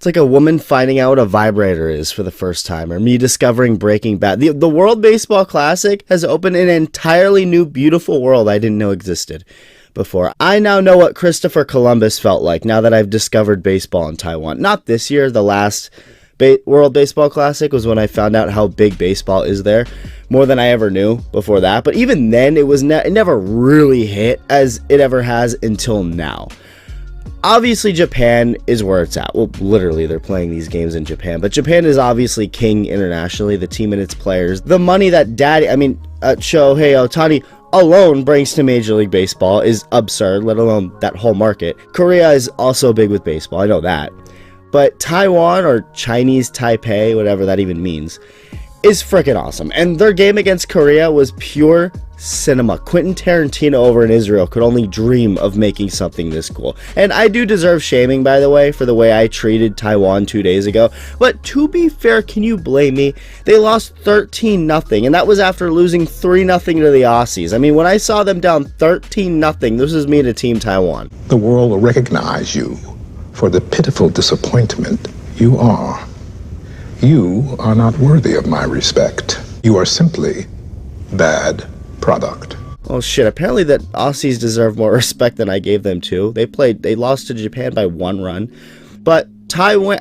It's like a woman finding out what a vibrator is for the first time, or me discovering Breaking Bad. The World Baseball Classic has opened an entirely new, beautiful world I didn't know existed before. I now know what Christopher Columbus felt like now that I've discovered baseball in Taiwan. Not this year, the last World Baseball Classic was when I found out how big baseball is there, more than I ever knew before that. But even then, it never really hit as it ever has until now. Obviously, Japan is where it's at. Well, literally, they're playing these games in Japan. But Japan is obviously king internationally, the team and its players. The money that Shohei Ohtani alone brings to Major League Baseball is absurd, let alone that whole market. Korea is also big with baseball, I know that. But Taiwan, or Chinese Taipei, whatever that even means, is freaking awesome. And their game against Korea was pure cinema. Quentin Tarantino over in Israel could only dream of making something this cool. And I do deserve shaming, by the way, for the way I treated Taiwan 2 days ago. But to be fair, can you blame me? They lost 13-0, and that was after losing 3-0 to the Aussies. I mean, when I saw them down 13-0, this is me to Team Taiwan. The world will recognize you for the pitiful disappointment you are. You are not worthy of my respect. You are simply bad product. Oh shit, apparently that Aussies deserve more respect than I gave them too. They lost to Japan by 1 run. But Taiwan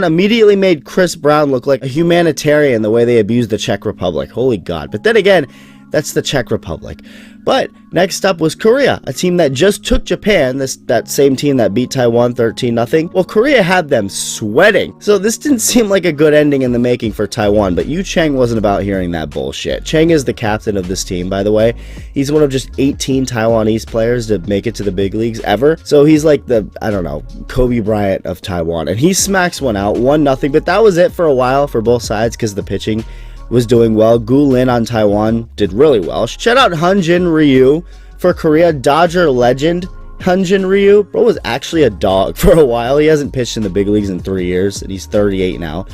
immediately made Chris Brown look like a humanitarian the way they abused the Czech Republic. Holy God. But then again, that's the Czech Republic. But next up was Korea, a team that just took Japan, that same team that beat Taiwan 13-0. Well, Korea had them sweating. So this didn't seem like a good ending in the making for Taiwan, but Yu Chang wasn't about hearing that bullshit. Chang is the captain of this team, by the way. He's one of just 18 Taiwanese players to make it to the big leagues ever. So he's like the, I don't know, Kobe Bryant of Taiwan. And he smacks one out, 1-0, but that was it for a while for both sides because the pitching was doing well. Gu Lin on Taiwan did really well. Shout out Hyunjin Ryu for Korea. Dodger legend Hyunjin Ryu. Bro was actually a dog for a while. He hasn't pitched in the big leagues in 3 years, and he's 38 now.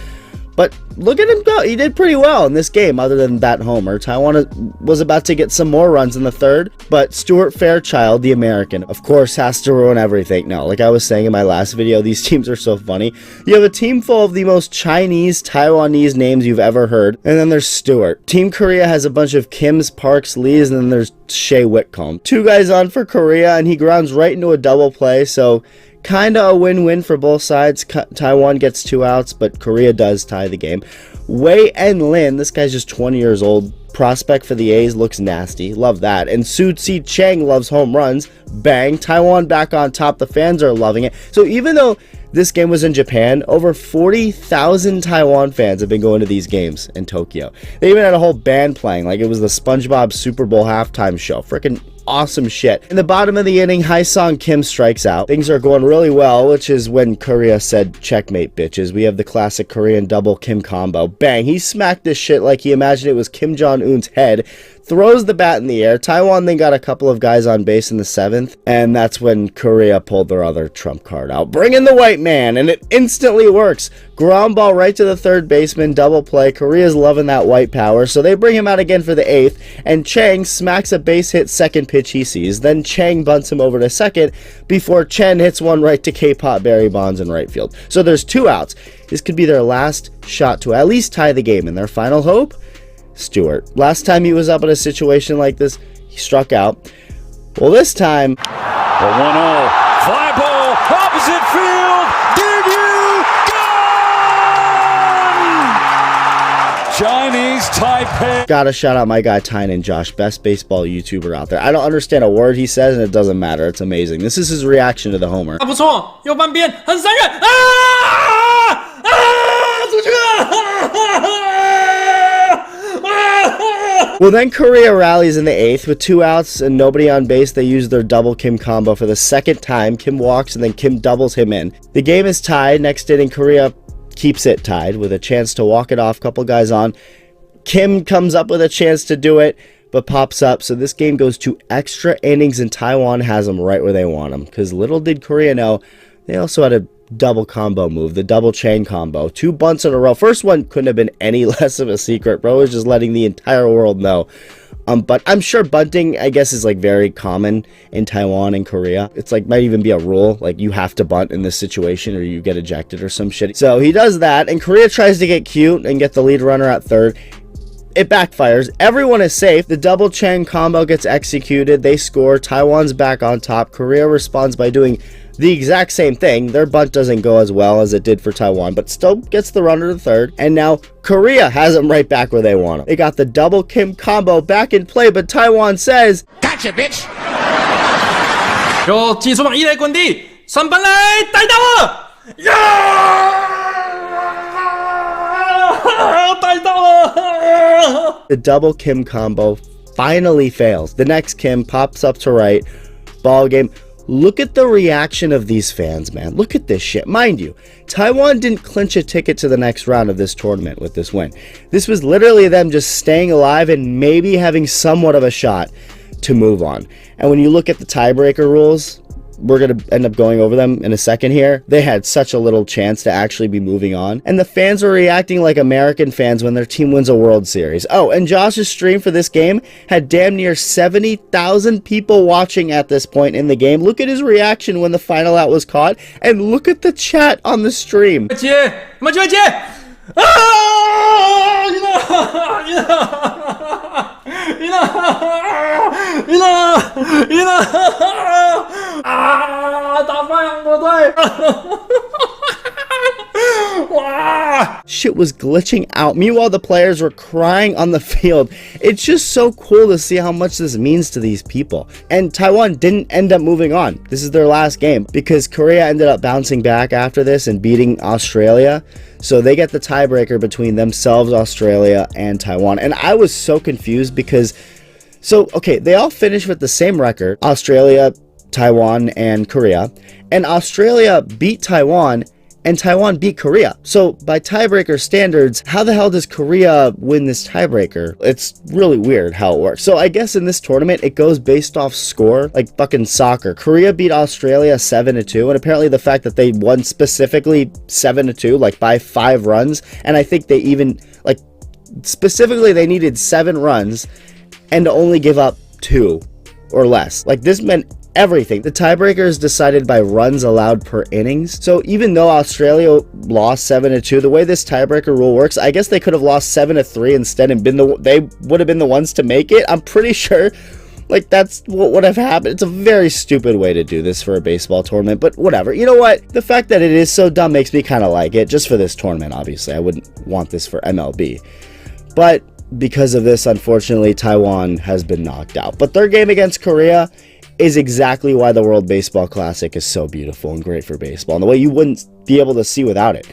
But look at him go. He did pretty well in this game other than that homer. Taiwan was about to get some more runs in the third, but Stuart Fairchild, the American, of course, has to ruin everything. No, like I was saying in my last video, these teams are so funny. You have a team full of the most Chinese, Taiwanese names you've ever heard, and then there's Stuart. Team Korea has a bunch of Kims, Parks, Lees, and then there's Shea Whitcomb. 2 guys on for Korea, and he grounds right into a double play, so kind of a win-win for both sides. Taiwan gets 2 outs, but Korea does tie the game. Wei En Lin, this guy's just 20 years old, prospect for the A's, looks nasty. Love that. And Su Tse Chang loves home runs. Bang. Taiwan back on top. The fans are loving it. So even though this game was in Japan, over 40,000 Taiwan fans have been going to these games in Tokyo. They even had a whole band playing, like it was the SpongeBob Super Bowl halftime show. Freaking awesome shit. In the bottom of the inning, Haesung Kim strikes out. Things are going really well, which is when Korea said, checkmate, bitches. We have the classic Korean double Kim combo. Bang, he smacked this shit like he imagined it was Kim Jong-un's head. Throws the bat in the air. Taiwan then got a couple of guys on base in the 7th, and that's when Korea pulled their other trump card out. Bring in the white man, and it instantly works. Ground ball right to the third baseman, double play. Korea's loving that white power, so they bring him out again for the 8th, and Chang smacks a base hit second pitch he sees. Then Chang bunts him over to second before Chen hits one right to K-Pop Barry Bonds in right field. So there's 2 outs. This could be their last shot to at least tie the game, and their final hope? Stewart. Last time he was up in a situation like this, he struck out. Well, this time, the 1-0 fly ball, opposite field, did you gone? Chinese Taipei. Gotta shout out my guy Tynan Josh, best baseball YouTuber out there. I don't understand a word he says, and it doesn't matter. It's amazing. This is his reaction to the homer. 不错，右半边很闪远啊！出去了！ Well, then Korea rallies in the 8th with 2 outs and nobody on base. They use their double Kim combo for the 2nd time. Kim walks and then Kim doubles him in. The game is tied. Next inning, Korea keeps it tied with a chance to walk it off. Couple guys on. Kim comes up with a chance to do it, but pops up. So this game goes to extra innings, and Taiwan has them right where they want them. Because little did Korea know, they also had a double combo move, the double chain combo. 2 bunts in a row. First one couldn't have been any less of a secret. Bro was just letting the entire world know. But I'm sure bunting, I guess, is like very common in Taiwan and Korea. It's like might even be a rule, like you have to bunt in this situation or you get ejected or some shit. So he does that, and Korea tries to get cute and get the lead runner at third. It backfires. Everyone is safe. The double Chang combo gets executed. They score. Taiwan's back on top. Korea responds by doing the exact same thing. Their bunt doesn't go as well as it did for Taiwan, but still gets the runner to third. And now Korea has them right back where they want them. They got the double Kim combo back in play, but Taiwan says, "Gotcha, bitch!" 有技术棒一垒滚地，3本来逮到了，逮到了。 The double Kim combo finally fails. The next Kim pops up to right. Ball game. Look at the reaction of these fans, man. Look at this shit. Mind you, Taiwan didn't clinch a ticket to the next round of this tournament with this win. This was literally them just staying alive and maybe having somewhat of a shot to move on. And when you look at the tiebreaker rules, we're going to end up going over them in a second here. They had such a little chance to actually be moving on. And the fans were reacting like American fans when their team wins a World Series. Oh, and Josh's stream for this game had damn near 70,000 people watching at this point in the game. Look at his reaction when the final out was caught. And look at the chat on the stream. 接，有没有机会接？啊！赢了！啊！打败韩国队！哇！ Shit was glitching out. Meanwhile, the players were crying on the field. It's just so cool to see how much this means to these people. And Taiwan didn't end up moving on. This is their last game because Korea ended up bouncing back after this and beating Australia. So they get the tiebreaker between themselves, Australia, and Taiwan. And I was so confused because, okay, they all finished with the same record, Australia, Taiwan, and Korea. And Australia beat Taiwan, and Taiwan beat Korea. So by tiebreaker standards, how the hell does Korea win this tiebreaker? It's really weird how it works. So I guess in this tournament, it goes based off score, like fucking soccer. Korea beat Australia 7-2, and apparently the fact that they won specifically 7-2, like by 5 runs, and I think they even, like, specifically they needed 7 runs and to only give up 2 or less. Like, this meant everything. The tiebreaker is decided by runs allowed per innings. So even though Australia lost 7-2, the way this tiebreaker rule works, I guess they could have lost 7-3 instead and they would have been the ones to make it. I'm pretty sure like that's what would have happened. It's a very stupid way to do this for a baseball tournament, but whatever. You know what? The fact that it is so dumb makes me kind of like it, just for this tournament, obviously. I wouldn't want this for MLB. But because of this, unfortunately, Taiwan has been knocked out. But their game against Korea is exactly why the World Baseball Classic is so beautiful and great for baseball, and the way you wouldn't be able to see without it.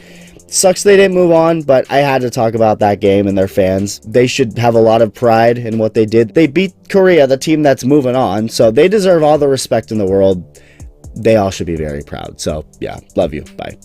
Sucks they didn't move on, but I had to talk about that game and their fans. They should have a lot of pride in what they did. They beat Korea, the team that's moving on, so they deserve all the respect in the world. They all should be very proud. So yeah, love you. Bye.